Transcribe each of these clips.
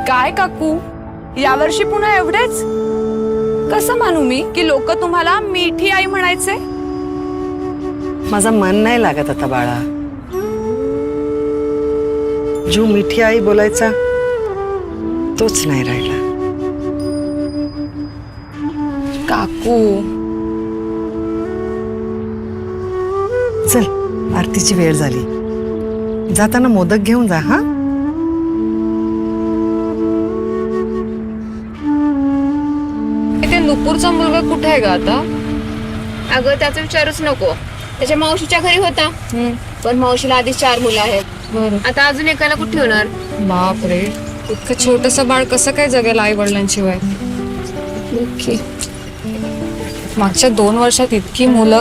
काय काकू, यावर्षी पुन्हा एवढेच? कसं मानू मी की लोक तुम्हाला मिठी आई म्हणायचे? माझं मन नाही लागत आता बाळा. जो मिठी आई बोलायचा तोच नाही राहिला. काकू चल, आरतीची वेळ झाली. जाताना मोदक घेऊन जा. हा, ते नुपूरचा मुलगा कुठे आहे ग आता? अगं त्याचं विचारूच नको. त्याच्या मावशीच्या घरी होता, पण मावशीला आधी 4 मुलं आहेत. आता अजून एकाला कुठे होणार? बापरे, इतकं छोटस बाळ कसं काय जगेल आई वडिलांशिवाय? मागच्या 2 वर्षात इतकी मुलं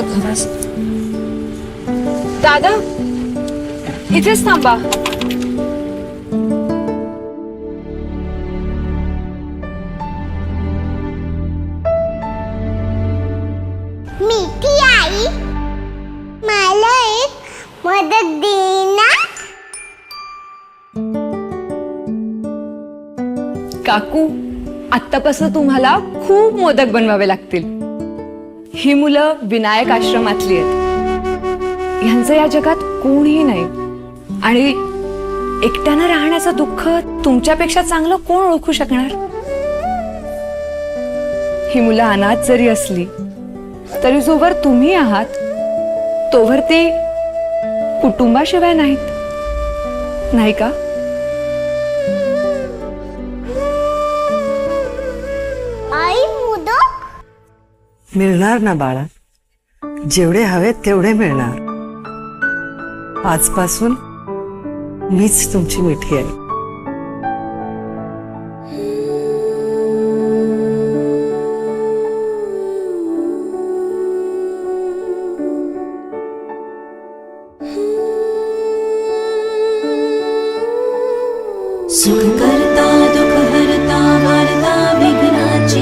दादा इथेच थांबा. मिठी आई मला एक मदत दे ना. काकू, आत्तापासून तुम्हाला खूप मोदक बनवावे लागतील. ही मुलं विनायक आश्रमातली आहेत. ह्यांचं या जगात कोणीही नाही आणि एकट्यानं राहण्याचं दुःख तुमच्यापेक्षा चांगलं कोण ओळखू शकणार? ही मुलं अनाथ जरी असली तरी जोवर तुम्ही आहात तोवर ती कुटुंबाशिवाय नाहीत, नाही का? आई मोदक मिळणार ना बाळा. जेवढे हवे तेवढे मिळणार. आजपासून मीच तुमची मिठी आहे. सुख करता दुख हरता वार्ता विघ्नाची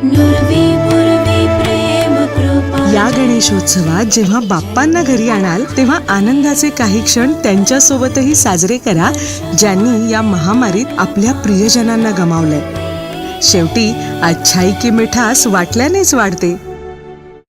नुरवी पुरवी प्रेम कृपा. या गणेशोत्सवात जेव्हा बाप्पांना घरी आणाल तेव्हा आनंदाचे काही क्षण त्यांच्यासोबतही साजरे करा ज्यांनी या महामारीत आपल्या प्रियजनांना गमावलंय. शेवटी अच्छाई की मिठास वाटल्यानेच वाढते.